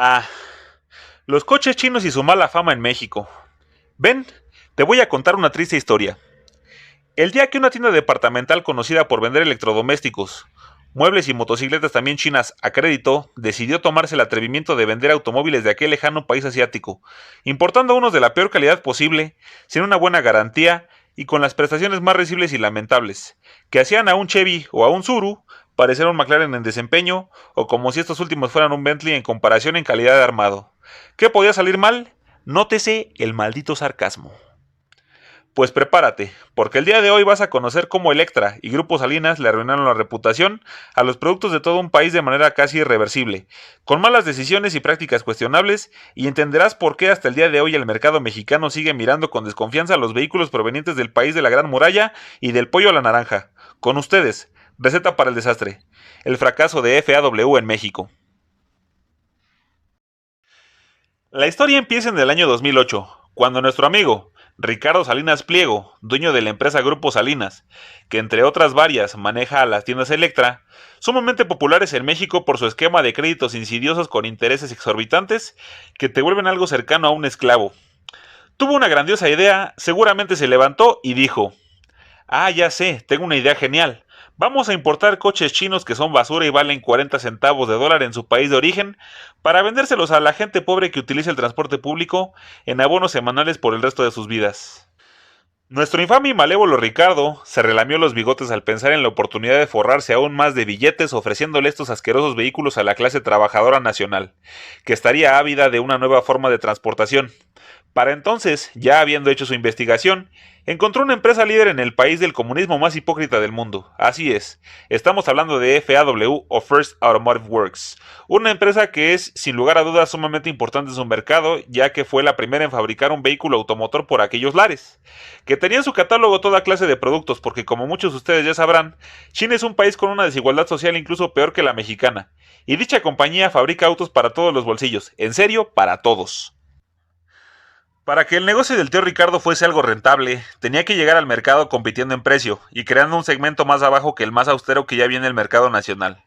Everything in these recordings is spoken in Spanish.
Ah, los coches chinos y su mala fama en México. Ven, te voy a contar una triste historia. El día que una tienda departamental conocida por vender electrodomésticos, muebles y motocicletas también chinas a crédito, decidió tomarse el atrevimiento de vender automóviles de aquel lejano país asiático, importando unos de la peor calidad posible, sin una buena garantía y con las prestaciones más risibles y lamentables, que hacían a un Chevy o a un Tsuru parecer un McLaren en desempeño, o como si estos últimos fueran un Bentley en comparación en calidad de armado. ¿Qué podía salir mal? Nótese el maldito sarcasmo. Pues prepárate, porque el día de hoy vas a conocer cómo Electra y Grupo Salinas le arruinaron la reputación a los productos de todo un país de manera casi irreversible, con malas decisiones y prácticas cuestionables, y entenderás por qué hasta el día de hoy el mercado mexicano sigue mirando con desconfianza a los vehículos provenientes del país de la Gran Muralla y del pollo a la naranja. Con ustedes, receta para el desastre, el fracaso de FAW en México. La historia empieza en el año 2008, cuando nuestro amigo Ricardo Salinas Pliego, dueño de la empresa Grupo Salinas, que entre otras varias maneja a las tiendas Electra, sumamente populares en México por su esquema de créditos insidiosos con intereses exorbitantes que te vuelven algo cercano a un esclavo. Tuvo una grandiosa idea, seguramente se levantó y dijo: "Ah, ya sé, tengo una idea genial. Vamos a importar coches chinos que son basura y valen 40 centavos de dólar en su país de origen para vendérselos a la gente pobre que utiliza el transporte público en abonos semanales por el resto de sus vidas". Nuestro infame y malévolo Ricardo se relamió los bigotes al pensar en la oportunidad de forrarse aún más de billetes ofreciéndole estos asquerosos vehículos a la clase trabajadora nacional, que estaría ávida de una nueva forma de transportación. Para entonces, ya habiendo hecho su investigación, encontró una empresa líder en el país del comunismo más hipócrita del mundo. Así es, estamos hablando de FAW o First Automotive Works, una empresa que es, sin lugar a dudas, sumamente importante en su mercado, ya que fue la primera en fabricar un vehículo automotor por aquellos lares, que tenía en su catálogo toda clase de productos, porque como muchos de ustedes ya sabrán, China es un país con una desigualdad social incluso peor que la mexicana, y dicha compañía fabrica autos para todos los bolsillos, en serio, para todos. Para que el negocio del tío Ricardo fuese algo rentable, tenía que llegar al mercado compitiendo en precio y creando un segmento más abajo que el más austero que ya viene el mercado nacional.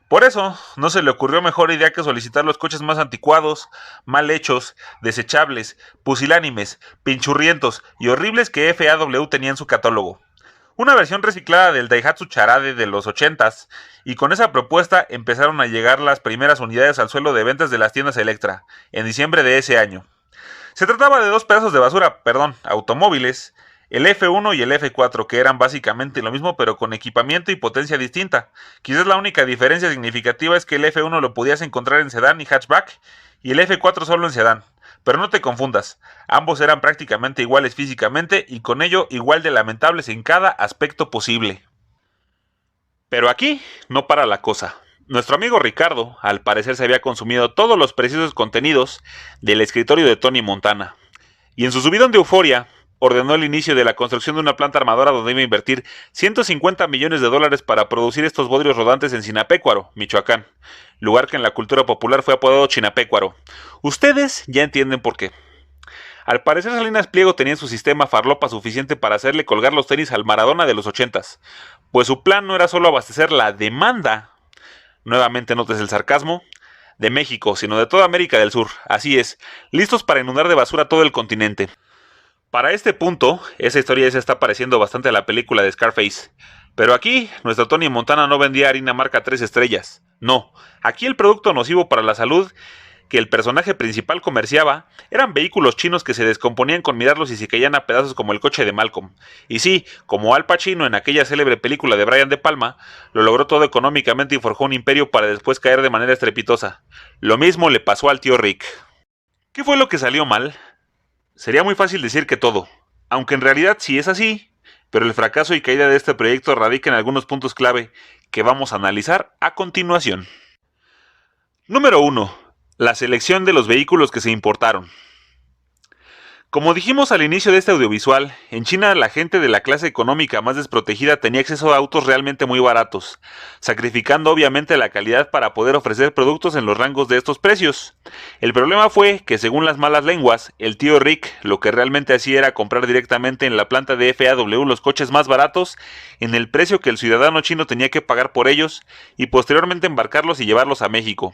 Por eso, no se le ocurrió mejor idea que solicitar los coches más anticuados, mal hechos, desechables, pusilánimes, pinchurrientos y horribles que FAW tenía en su catálogo. Una versión reciclada del Daihatsu Charade de los 80s, y con esa propuesta empezaron a llegar las primeras unidades al suelo de ventas de las tiendas Electra, en diciembre de ese año. Se trataba de dos pedazos de basura, automóviles, el F1 y el F4, que eran básicamente lo mismo pero con equipamiento y potencia distinta. Quizás la única diferencia significativa es que el F1 lo podías encontrar en sedán y hatchback y el F4 solo en sedán. Pero no te confundas, ambos eran prácticamente iguales físicamente y con ello igual de lamentables en cada aspecto posible. Pero aquí no para la cosa. Nuestro amigo Ricardo, al parecer, se había consumido todos los preciosos contenidos del escritorio de Tony Montana, y en su subidón de euforia, ordenó el inicio de la construcción de una planta armadora donde iba a invertir 150 millones de dólares para producir estos bodrios rodantes en Sinapecuaro, Michoacán, lugar que en la cultura popular fue apodado Chinapecuaro. Ustedes ya entienden por qué. Al parecer Salinas Pliego tenía en su sistema farlopa suficiente para hacerle colgar los tenis al Maradona de los 80s, pues su plan no era solo abastecer la demanda, nuevamente notes el sarcasmo, de México, sino de toda América del Sur, así es, listos para inundar de basura todo el continente. Para este punto, esa historia ya se está pareciendo bastante a la película de Scarface, pero aquí, nuestro Tony Montana no vendía harina marca 3 estrellas, no, aquí el producto nocivo para la salud que el personaje principal comerciaba eran vehículos chinos que se descomponían con mirarlos y se caían a pedazos como el coche de Malcolm. Y sí, como Al Pacino en aquella célebre película de Brian De Palma, lo logró todo económicamente y forjó un imperio para después caer de manera estrepitosa. Lo mismo le pasó al tío Rick. ¿Qué fue lo que salió mal? Sería muy fácil decir que todo, aunque en realidad sí es así, pero el fracaso y caída de este proyecto radica en algunos puntos clave que vamos a analizar a continuación. Número 1. La selección de los vehículos que se importaron. Como dijimos al inicio de este audiovisual, en China la gente de la clase económica más desprotegida tenía acceso a autos realmente muy baratos, sacrificando obviamente la calidad para poder ofrecer productos en los rangos de estos precios. El problema fue que, según las malas lenguas, el tío Rick lo que realmente hacía era comprar directamente en la planta de FAW los coches más baratos en el precio que el ciudadano chino tenía que pagar por ellos y posteriormente embarcarlos y llevarlos a México.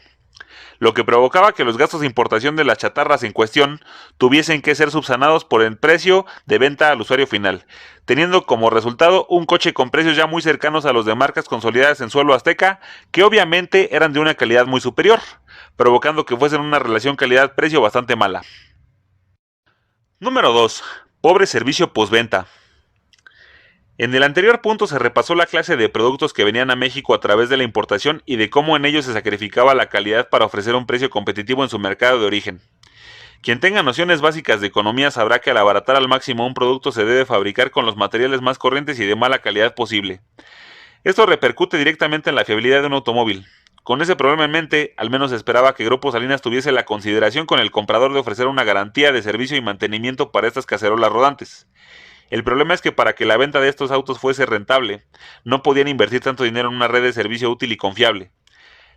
lo que provocaba que los gastos de importación de las chatarras en cuestión tuviesen que ser subsanados por el precio de venta al usuario final, teniendo como resultado un coche con precios ya muy cercanos a los de marcas consolidadas en suelo azteca, que obviamente eran de una calidad muy superior, provocando que fuesen una relación calidad-precio bastante mala. Número 2. Pobre servicio postventa. En el anterior punto se repasó la clase de productos que venían a México a través de la importación y de cómo en ellos se sacrificaba la calidad para ofrecer un precio competitivo en su mercado de origen. Quien tenga nociones básicas de economía sabrá que al abaratar al máximo un producto se debe fabricar con los materiales más corrientes y de mala calidad posible. Esto repercute directamente en la fiabilidad de un automóvil. Con ese problema en mente, al menos esperaba que Grupo Salinas tuviese la consideración con el comprador de ofrecer una garantía de servicio y mantenimiento para estas cacerolas rodantes. El problema es que para que la venta de estos autos fuese rentable, no podían invertir tanto dinero en una red de servicio útil y confiable.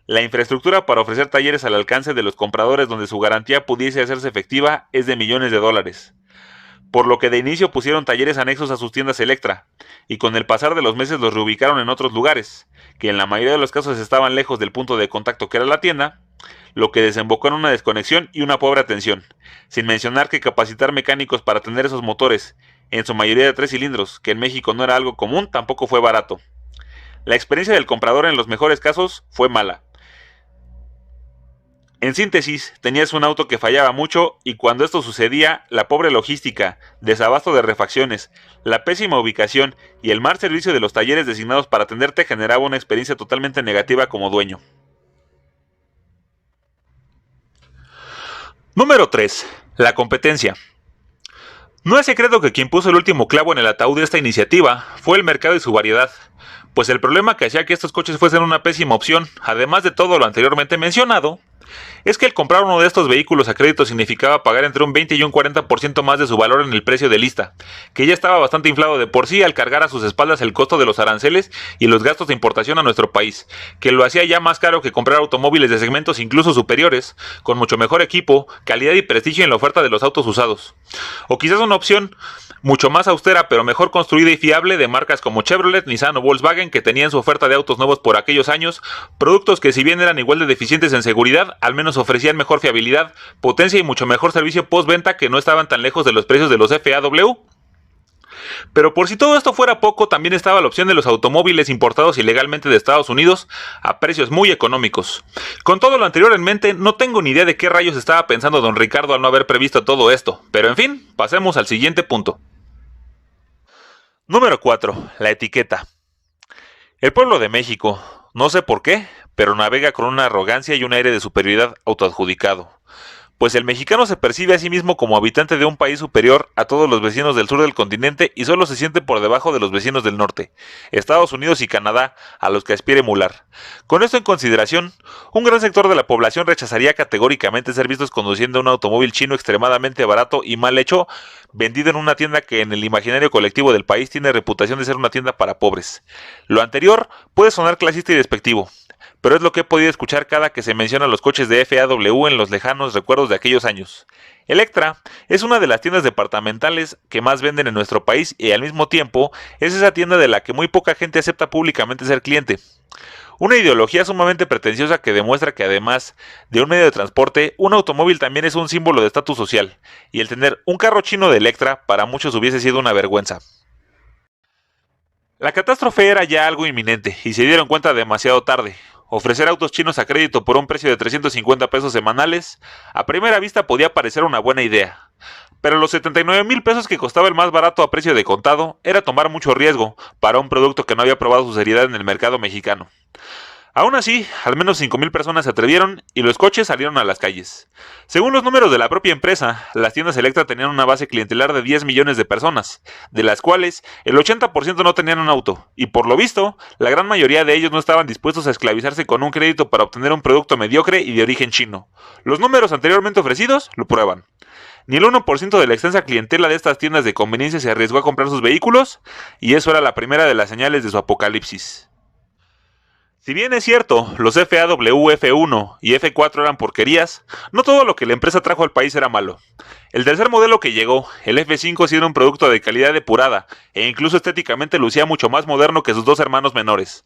La infraestructura para ofrecer talleres al alcance de los compradores donde su garantía pudiese hacerse efectiva es de millones de dólares. Por lo que de inicio pusieron talleres anexos a sus tiendas Electra, y con el pasar de los meses los reubicaron en otros lugares, que en la mayoría de los casos estaban lejos del punto de contacto que era la tienda, lo que desembocó en una desconexión y una pobre atención, sin mencionar que capacitar mecánicos para atender esos motores, en su mayoría de 3 cilindros, que en México no era algo común, tampoco fue barato. La experiencia del comprador en los mejores casos fue mala. En síntesis, tenías un auto que fallaba mucho y cuando esto sucedía, la pobre logística, desabasto de refacciones, la pésima ubicación y el mal servicio de los talleres designados para atenderte generaba una experiencia totalmente negativa como dueño. Número 3. La competencia. No es secreto que quien puso el último clavo en el ataúd de esta iniciativa fue el mercado y su variedad, pues el problema que hacía que estos coches fuesen una pésima opción, además de todo lo anteriormente mencionado, es que el comprar uno de estos vehículos a crédito significaba pagar entre un 20 y un 40% más de su valor en el precio de lista, que ya estaba bastante inflado de por sí al cargar a sus espaldas el costo de los aranceles y los gastos de importación a nuestro país, que lo hacía ya más caro que comprar automóviles de segmentos incluso superiores, con mucho mejor equipo, calidad y prestigio en la oferta de los autos usados. O quizás una opción mucho más austera pero mejor construida y fiable de marcas como Chevrolet, Nissan o Volkswagen, que tenían su oferta de autos nuevos por aquellos años, productos que si bien eran igual de deficientes en seguridad, al menos ofrecían mejor fiabilidad, potencia y mucho mejor servicio postventa, que no estaban tan lejos de los precios de los FAW. Pero por si todo esto fuera poco, también estaba la opción de los automóviles importados ilegalmente de Estados Unidos a precios muy económicos. Con todo lo anterior en mente, no tengo ni idea de qué rayos estaba pensando don Ricardo al no haber previsto todo esto, pero en fin, pasemos al siguiente punto. Número 4. La etiqueta. El pueblo de México, no sé por qué, pero navega con una arrogancia y un aire de superioridad autoadjudicado. Pues el mexicano se percibe a sí mismo como habitante de un país superior a todos los vecinos del sur del continente y solo se siente por debajo de los vecinos del norte, Estados Unidos y Canadá, a los que aspira a emular. Con esto en consideración, un gran sector de la población rechazaría categóricamente ser vistos conduciendo un automóvil chino extremadamente barato y mal hecho, vendido en una tienda que en el imaginario colectivo del país tiene reputación de ser una tienda para pobres. Lo anterior puede sonar clasista y despectivo, pero es lo que he podido escuchar cada que se mencionan los coches de FAW en los lejanos recuerdos de aquellos años. Electra es una de las tiendas departamentales que más venden en nuestro país y al mismo tiempo es esa tienda de la que muy poca gente acepta públicamente ser cliente. Una ideología sumamente pretenciosa que demuestra que además de un medio de transporte, un automóvil también es un símbolo de estatus social, y el tener un carro chino de Electra para muchos hubiese sido una vergüenza. La catástrofe era ya algo inminente y se dieron cuenta demasiado tarde. Ofrecer autos chinos a crédito por un precio de 350 pesos semanales, a primera vista podía parecer una buena idea. Pero los 79,000 pesos que costaba el más barato a precio de contado era tomar mucho riesgo para un producto que no había probado su seriedad en el mercado mexicano. Aún así, al menos 5,000 personas se atrevieron y los coches salieron a las calles. Según los números de la propia empresa, las tiendas Electra tenían una base clientelar de 10 millones de personas, de las cuales el 80% no tenían un auto, y por lo visto, la gran mayoría de ellos no estaban dispuestos a esclavizarse con un crédito para obtener un producto mediocre y de origen chino. Los números anteriormente ofrecidos lo prueban. Ni el 1% de la extensa clientela de estas tiendas de conveniencia se arriesgó a comprar sus vehículos, y eso era la primera de las señales de su apocalipsis. Si bien es cierto, los FAW F1 y F4 eran porquerías, no todo lo que la empresa trajo al país era malo. El tercer modelo que llegó, el F5, sí era un producto de calidad depurada, e incluso estéticamente lucía mucho más moderno que sus dos hermanos menores.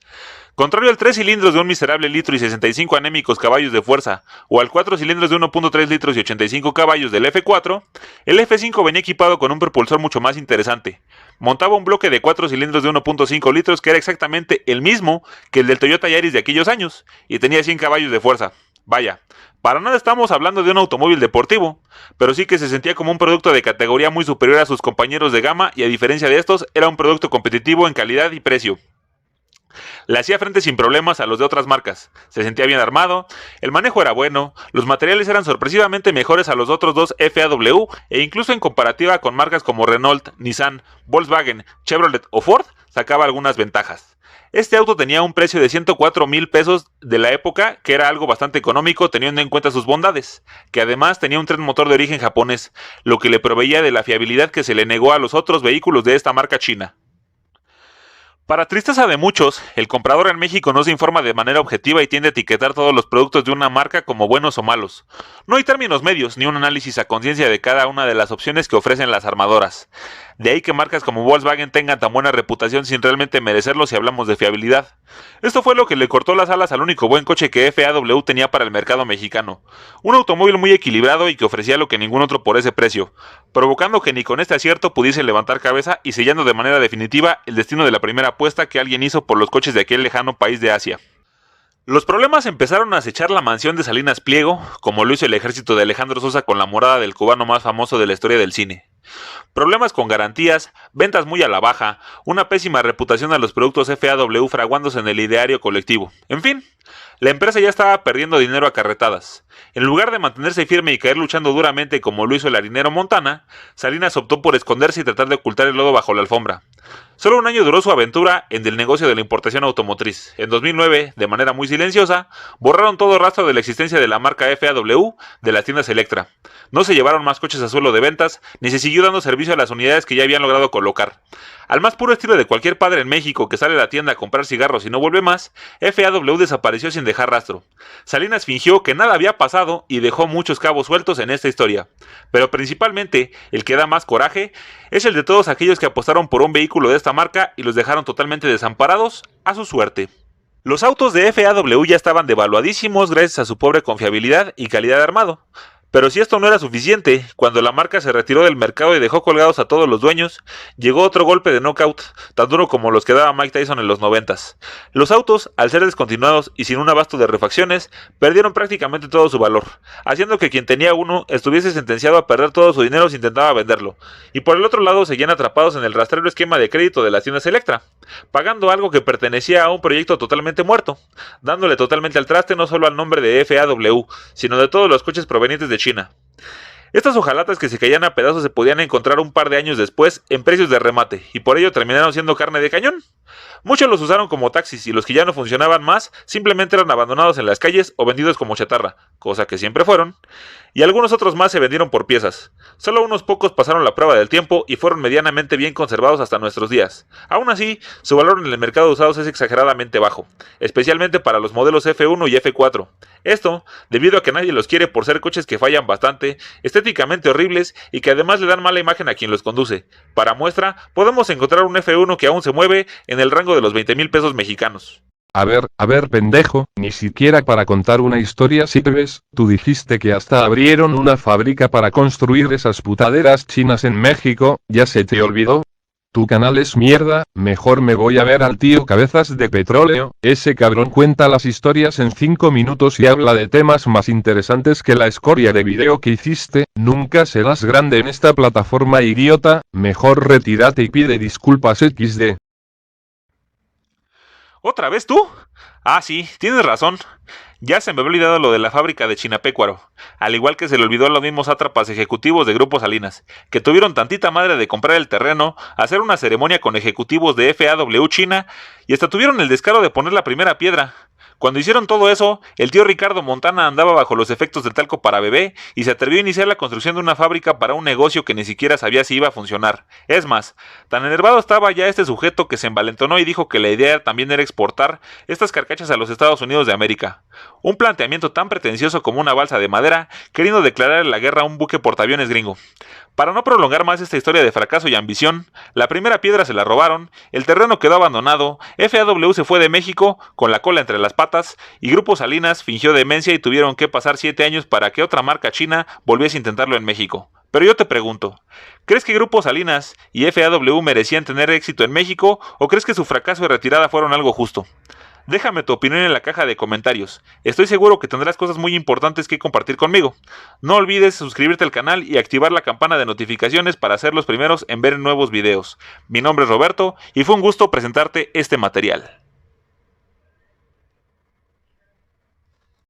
Contrario al 3 cilindros de un miserable litro y 65 anémicos caballos de fuerza, o al 4 cilindros de 1.3 litros y 85 caballos del F4, el F5 venía equipado con un propulsor mucho más interesante. Montaba un bloque de 4 cilindros de 1.5 litros que era exactamente el mismo que el del Toyota Yaris de aquellos años, y tenía 100 caballos de fuerza. Vaya, para nada estamos hablando de un automóvil deportivo, pero sí que se sentía como un producto de categoría muy superior a sus compañeros de gama y a diferencia de estos, era un producto competitivo en calidad y precio. Le hacía frente sin problemas a los de otras marcas, se sentía bien armado, el manejo era bueno, los materiales eran sorpresivamente mejores a los otros dos FAW e incluso en comparativa con marcas como Renault, Nissan, Volkswagen, Chevrolet o Ford, sacaba algunas ventajas. Este auto tenía un precio de 104,000 pesos de la época, que era algo bastante económico teniendo en cuenta sus bondades, que además tenía un tren motor de origen japonés, lo que le proveía de la fiabilidad que se le negó a los otros vehículos de esta marca china. Para tristeza de muchos, el comprador en México no se informa de manera objetiva y tiende a etiquetar todos los productos de una marca como buenos o malos. No hay términos medios ni un análisis a conciencia de cada una de las opciones que ofrecen las armadoras. De ahí que marcas como Volkswagen tengan tan buena reputación sin realmente merecerlo si hablamos de fiabilidad. Esto fue lo que le cortó las alas al único buen coche que FAW tenía para el mercado mexicano. Un automóvil muy equilibrado y que ofrecía lo que ningún otro por ese precio, provocando que ni con este acierto pudiese levantar cabeza y sellando de manera definitiva el destino de la primera apuesta que alguien hizo por los coches de aquel lejano país de Asia. Los problemas empezaron a acechar la mansión de Salinas Pliego, como lo hizo el ejército de Alejandro Sosa con la morada del cubano más famoso de la historia del cine. Problemas con garantías, ventas muy a la baja, una pésima reputación a los productos FAW fraguándose en el ideario colectivo. En fin, la empresa ya estaba perdiendo dinero a carretadas. En lugar de mantenerse firme y caer luchando duramente como lo hizo el harinero Montana, Salinas optó por esconderse y tratar de ocultar el lodo bajo la alfombra. Solo un año duró su aventura en el negocio de la importación automotriz. En 2009, de manera muy silenciosa, borraron todo rastro de la existencia de la marca FAW de las tiendas Electra. No se llevaron más coches a suelo de ventas, ni se siguió dando servicio a las unidades que ya habían logrado colocar. Al más puro estilo de cualquier padre en México que sale a la tienda a comprar cigarros y no vuelve más, FAW desapareció sin dejar rastro. Salinas fingió que nada había pasado y dejó muchos cabos sueltos en esta historia. Pero principalmente, el que da más coraje es el de todos aquellos que apostaron por un vehículo de esta marca y los dejaron totalmente desamparados a su suerte. Los autos de FAW ya estaban devaluadísimos gracias a su pobre confiabilidad y calidad de armado. Pero si esto no era suficiente, cuando la marca se retiró del mercado y dejó colgados a todos los dueños, llegó otro golpe de knockout, tan duro como los que daba Mike Tyson en los 90s. Los autos, al ser descontinuados y sin un abasto de refacciones, perdieron prácticamente todo su valor, haciendo que quien tenía uno estuviese sentenciado a perder todo su dinero si intentaba venderlo, y por el otro lado seguían atrapados en el rastrero esquema de crédito de las tiendas Electra, pagando algo que pertenecía a un proyecto totalmente muerto, dándole totalmente al traste no solo al nombre de FAW, sino de todos los coches provenientes de China. Estas hojalatas que se caían a pedazos se podían encontrar un par de años después en precios de remate, y por ello terminaron siendo carne de cañón. Muchos los usaron como taxis y los que ya no funcionaban más simplemente eran abandonados en las calles o vendidos como chatarra, cosa que siempre fueron, y algunos otros más se vendieron por piezas. Solo unos pocos pasaron la prueba del tiempo y fueron medianamente bien conservados hasta nuestros días. Aún así, su valor en el mercado de usados es exageradamente bajo, especialmente para los modelos F1 y F4. Esto, debido a que nadie los quiere por ser coches que fallan bastante, estéticamente horribles y que además le dan mala imagen a quien los conduce. Para muestra, podemos encontrar un F1 que aún se mueve en el rango de los 20,000 pesos mexicanos. A ver, pendejo, ni siquiera para contar una historia sirves, tú dijiste que hasta abrieron una fábrica para construir esas putaderas chinas en México, ¿ya se te olvidó? Tu canal es mierda, mejor me voy a ver al tío Cabezas de Petróleo, ese cabrón cuenta las historias en 5 minutos y habla de temas más interesantes que la escoria de video que hiciste, nunca serás grande en esta plataforma idiota, mejor retírate y pide disculpas XD. ¿Otra vez tú? Ah, sí, tienes razón. Ya se me había olvidado lo de la fábrica de Chinapecuaro, al igual que se le olvidó a los mismos sátrapas ejecutivos de Grupo Salinas, que tuvieron tantita madre de comprar el terreno, hacer una ceremonia con ejecutivos de FAW China, y hasta tuvieron el descaro de poner la primera piedra. Cuando hicieron todo eso, el tío Ricardo Montana andaba bajo los efectos del talco para bebé y se atrevió a iniciar la construcción de una fábrica para un negocio que ni siquiera sabía si iba a funcionar. Es más, tan enervado estaba ya este sujeto que se envalentonó y dijo que la idea también era exportar estas carcachas a los Estados Unidos de América. Un planteamiento tan pretencioso como una balsa de madera, queriendo declarar la guerra a un buque portaaviones gringo. Para no prolongar más esta historia de fracaso y ambición, la primera piedra se la robaron, el terreno quedó abandonado, FAW se fue de México con la cola entre las patas y Grupo Salinas fingió demencia y tuvieron que pasar 7 años para que otra marca china volviese a intentarlo en México. Pero yo te pregunto, ¿crees que Grupo Salinas y FAW merecían tener éxito en México o crees que su fracaso y retirada fueron algo justo? Déjame tu opinión en la caja de comentarios. Estoy seguro que tendrás cosas muy importantes que compartir conmigo. No olvides suscribirte al canal y activar la campana de notificaciones para ser los primeros en ver nuevos videos. Mi nombre es Roberto y fue un gusto presentarte este material.